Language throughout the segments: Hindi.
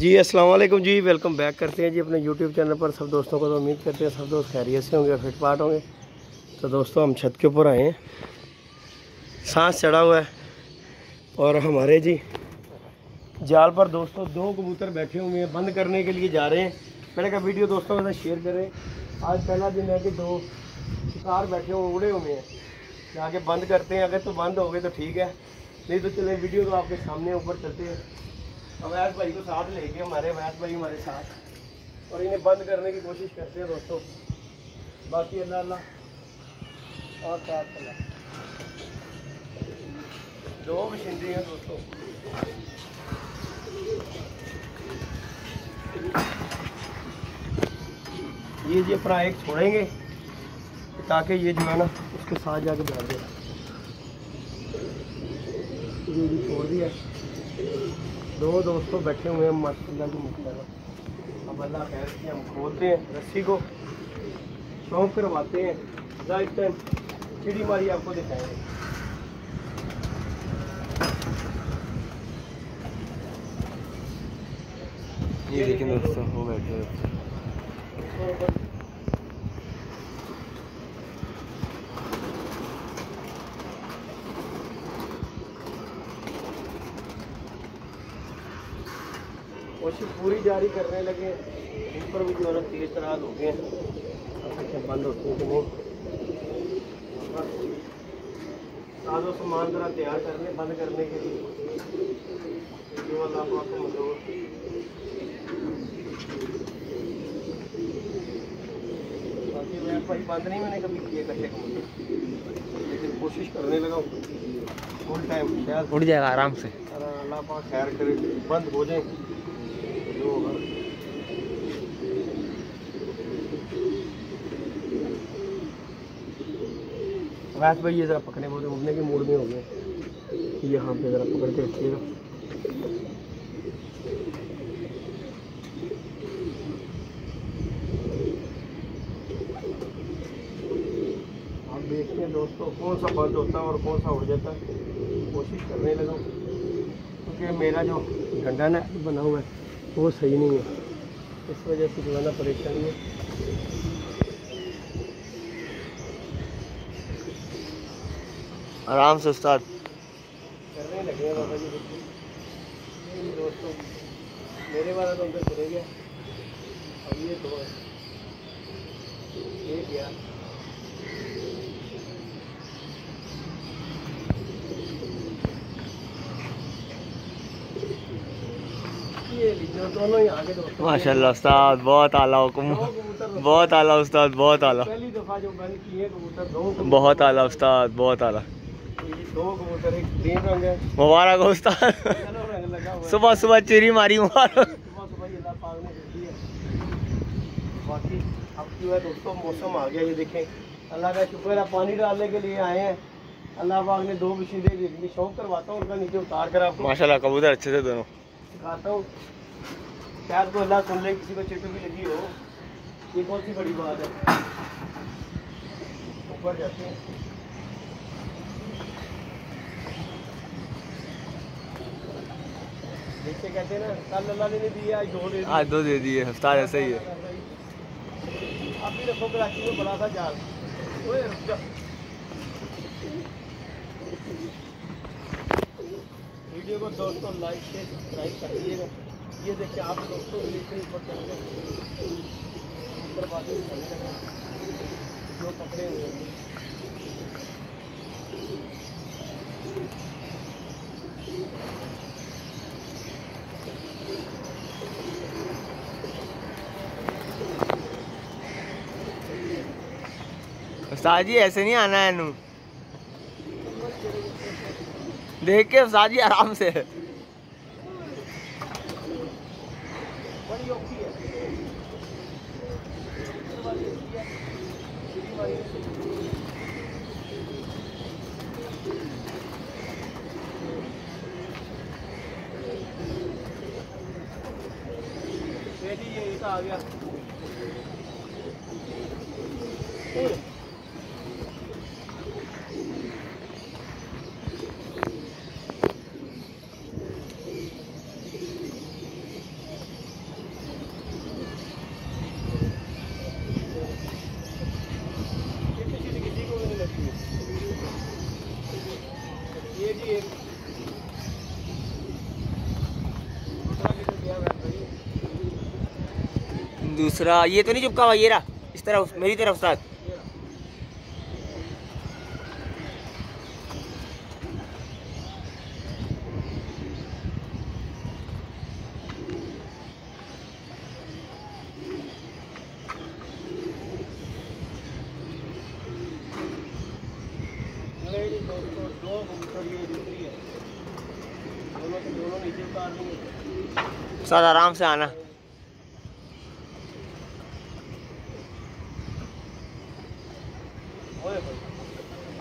जी अस्सलाम वालेकुम जी, वेलकम बैक करते हैं जी अपने यूट्यूब चैनल पर सब दोस्तों को। तो उम्मीद करते हैं सब दोस्त खैरियत से होंगे, फिट फाट होंगे। तो दोस्तों हम छत के ऊपर आए हैं, सांस चढ़ा हुआ है और हमारे जी जाल पर दोस्तों 2 कबूतर बैठे हुए हैं, बंद करने के लिए जा रहे हैं। मैंने कहा वीडियो दोस्तों के साथ शेयर करें। आज पहला दिन है कि 2 शिकार बैठे हुए उड़े हुए हैं, जाके बंद करते हैं। अगर तो बंद हो गए तो ठीक है, नहीं तो चले वीडियो तो आपके सामने ऊपर चलते हैं। अवैध भाई को साथ लेके हमारे अवैध भाई हमारे साथ और इन्हें बंद करने की कोशिश करते हैं दोस्तों। बाकी अल्लाह अल्लाह और साथ अल्लाह। 2 मशीनरी हैं दोस्तों। ये जी अपना एक छोड़ेंगे ताकि ये जो है ना उसके साथ जाके बैठ जाए। ये भी छोड़ दिया। 2 दोस्तों बैठे हुए हैं माशाल्लाह की मुख्तलिफ। अब अल्लाह खैर से हम खोलते हैं रस्सी को, शौक करवाते हैं। राइट टाइम चिड़ी मारी आपको दिखाएंगे। ये देखिए दोस्तों वो बैठे हुए। कोशिश पूरी जारी करने लगे। ऊपर भी जो है ना तेज तराज हो गए हैं, बंद होते हैं कि नहीं। साजो सामान जरा तैयार कर लें बंद करने के लिए। जो अल्लाह पाक को मंजूर। बाकी मैं भाई बंद नहीं मैंने कभी किए कट्टे कबूतर, लेकिन कोशिश करने लगा फुल टाइम। शायद उड़ जाएगा आराम से। अल्लाह पाक खैर करे बंद हो जाए जो होगा। वैसे भाई ये ज़रा पकड़ने बोलते उड़ने के मूड में हो गए। यहाँ पे ज़रा पकड़ के रखिएगा। आप देखते हैं दोस्तों कौन सा बंद होता है और कौन सा उड़ जाता है। कोशिश करने लगा क्योंकि मेरा जो डंडा ना बना हुआ है वो सही नहीं है, इस वजह से जो है ना परेशानी है। आराम से उस्ताद करने लगे हैं बाबा जी। देखिए दोस्तों मेरे वाला तो अंदर चले गया। अब ये 2 है, ये क्या ये जो दोनों ही आगे दोस्तों। माशाल्लाह उस्ताद बहुत आला हुक्म, बहुत आला उस्ताद, बहुत आला। पहली दफ़ा जो बंद किए कबूतर 2 बहुत आला उस्ताद, बहुत आला। 2 कबूतर, एक ग्रीन रंग है। मुबारक हो उस्ताद, येलो रंग लगा हुआ है। सुबह सुबह चिरी मारी मुबारक। सुबह सुबह ये अल्लाह पाक ने कर दी है। बाकी अब जो है दोस्तों मौसम आ गया, ये देखें अल्लाह का शुक्र है। पानी डालने के लिए आए हैं, अल्लाह पाक ने 2 मशीनें दे दी। शौक करवाता हूँ उनका नीचे उतार कर आपको माशाल्लाह कबूतर अच्छे थे दोनों। दिखाता हूँ, शायद को अल्लाह सुन ले, किसी को चिट्ठी भी लगी हो। ये कौन सी बड़ी बात है। ऊपर जाते हैं। जैसे कहते हैं ना कल अल्लाह ने दिया आज 2 दे दिए। आज 2 दे दिए उस्ताद, ऐसे ही है। आप भी रखो कराची में बड़ा सा जाल। ओए रुक जा। वीडियो को दोस्तों लाइक से सब्सक्राइब कर दीजिएगा। ये देखिए आप दोस्तों नीचे ऊपर चल गए, ऊपर बाजू चलने लगे जो पकड़े हुए हैं। उस्ताद जी ऐसे नहीं आना है नू, देख के उस्ताद जी आराम से। बड़ी औखी है। ये आ गया। दूसरा ये तो नहीं चिपका हुआ, ये रहा इस तरफ मेरी तरफ उस्ताद। उस्ताद आराम से आना।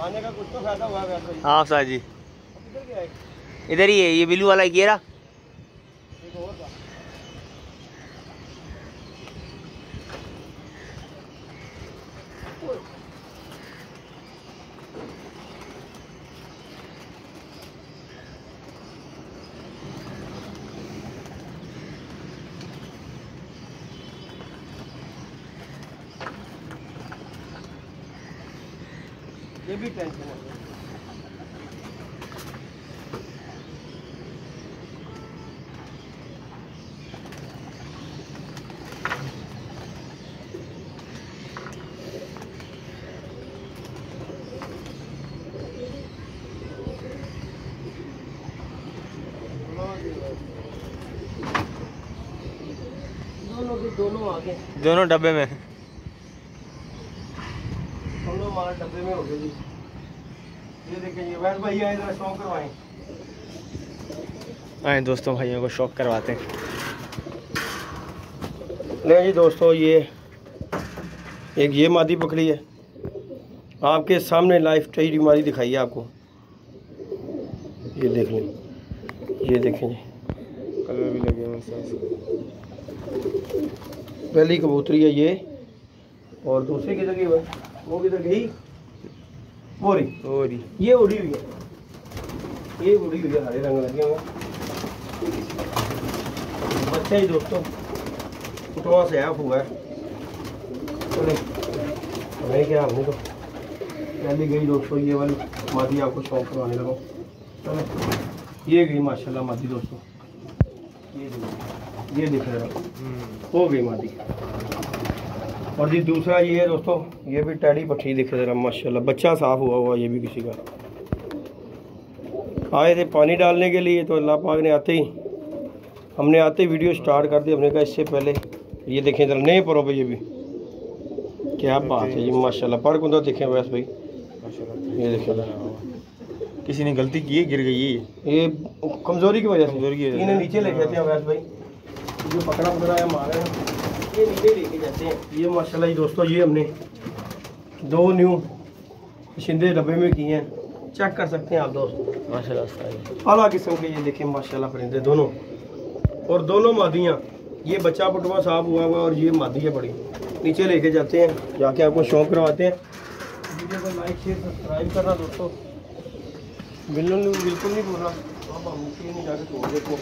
आने का कुछ तो फायदा हुआ वैसे ही। हाँ उस्ताद जी, किधर गया है? इधर ही है, ये ब्लू वाला ये रहा। एक और था। ये भी टेंशन है। दोनों आगे, दोनों डब्बे में। दोनों माल डब्बे में हो गए जी। ये देखें, ये वैस भाई आए जरा शौक करवाएं। आए दोस्तों भाइयों को शौक करवाते हैं। नहीं जी दोस्तों, ये एक ये मादी पकड़ी है, आपके सामने लाइफ टाइम बीमारी दिखाई है आपको। ये देख लें, ये देखें जी, कलर भी लगे हैं। पहली कबूतरी है ये, और दूसरी किधर गई है? वो किधर गई? वो रही, ये उड़ी हुई है, ये उड़ी हुई है, हरे रंग लगे हुए बच्चा ही दोस्तों, कुटवा से ऐप हुआ है। चले नहीं क्या, हमने तो पहली गई दोस्तों ये वाली मादी, आपको शौक करवाने लगा। चले ये गई माशाल्लाह मादी दोस्तों, ये दिख रहा हो गई मादी। और जी दूसरा ये है दोस्तों, ये भी टैडी पट्टी दिख रहा माशाल्लाह, बच्चा साफ हुआ ये भी किसी का। आए थे पानी डालने के लिए, तो अल्लाह पाक ने हमने आते ही वीडियो स्टार्ट कर दी। हमने कहा इससे पहले ये देखें जरा नए परों पे, ये भी क्या बात है जी माशाल्लाह। पर कुंदा देखें वैस भाई, ये देखें किसी ने गलती की है, गिर गई है। ये कमजोरी की वजह से, कमजोरी की वजह से। इन्हें नीचे ले जाते हैं वैस भाई, जो पकड़ा पकड़ा है मारे ये नीचे लेके जाते हैं। ये माशाल्लाह जी दोस्तों, ये हमने 2 न्यू शिंदे डब्बे में किए हैं, चेक कर सकते हैं आप दोस्त माशाल्लाह। आला किस्म के ये देखें माशाल्लाह परिंदे दोनों, और दोनों मादियाँ। ये बच्चा पटवा साफ हुआ हुआ और ये मादी है बड़ी। नीचे लेके जाते हैं, जाके आपको शौक करवाते हैं। वीडियो को लाइक शेयर सब्सक्राइब करना दोस्तों, बिल्कुल नहीं भूलना। अब हम नीचे नहीं जाके छोड़ देते,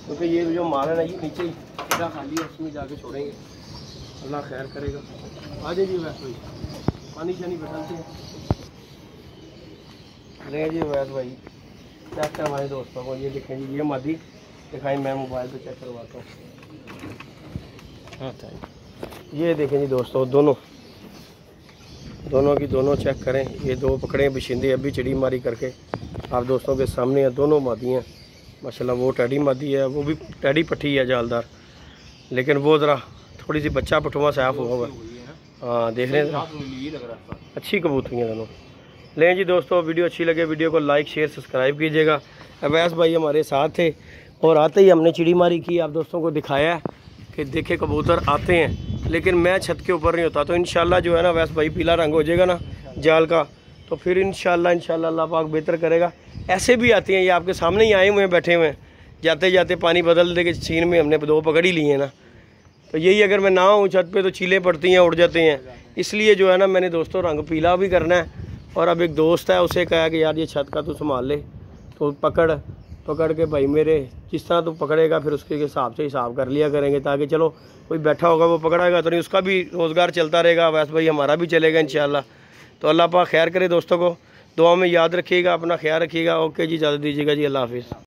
क्योंकि ये जो माल है ना, ये नीचे ही पूरा खाली है, उसमें जाके छोड़ेंगे, अल्लाह खैर करेगा। आ जाइए वैस भाई, पानी शानी बैठाते हैं। ले जी वैस भाई, चेक करवाएं दोस्तों को। ये देखें जी, ये मादी दिखाई, मैं मोबाइल पे चेक करवाता हूँ। ये देखें जी दोस्तों, दोनों की दोनों चेक करें। ये 2 पकड़े बिशिंदे, अभी चिड़ी मारी करके आप दोस्तों के सामने है। दोनों मादी हैं माशाल्लाह। वो टैडी मादी है, वो भी टैडी पट्टी है जालदार, लेकिन वो ज़रा थोड़ी सी बच्चा पटवा साफ हुआ हुआ। हाँ देख रहे हैं, अच्छी कबूतरी हैं दोनों। लें जी दोस्तों, वीडियो अच्छी लगे वीडियो को लाइक शेयर सब्सक्राइब कीजिएगा। अवैस भाई हमारे साथ थे, और आते ही हमने चिड़ी मारी की, आप दोस्तों को दिखाया कि देखे कबूतर आते हैं, लेकिन मैं छत के ऊपर नहीं होता। तो इंशाल्लाह जो है ना वैस भाई, पीला रंग हो जाएगा ना जाल का, तो फिर इंशाल्लाह अल्लाह पाक बेहतर करेगा। ऐसे भी आती हैं, ये आपके सामने ही आए हुए हैं, बैठे हुए हैं। जाते जाते पानी बदल दे के सीन में हमने 2 पकड़ ही लिए हैं ना। तो यही अगर मैं ना हूँ छत पे तो चीलें पड़ती हैं, उड़ जाते हैं। इसलिए जो है ना मैंने दोस्तों रंग पीला भी करना है। और अब एक दोस्त है, उसे कहा कि यार ये छत का तू संभाल ले, तो पकड़ के भाई मेरे जिस तरह तू पकड़ेगा फिर उसके हिसाब से हिसाब कर लिया करेंगे, ताकि चलो कोई बैठा होगा वो पकड़ाएगा तो नहीं, उसका भी रोज़गार चलता रहेगा, वैसे भाई हमारा भी चलेगा इंशाल्लाह। तो अल्लाह पाक खैर करे दोस्तों को, दुआ में याद रखिएगा, अपना ख्याल रखिएगा। ओके जी, इजाज़त दीजिएगा जी, अल्लाह हाफिज़।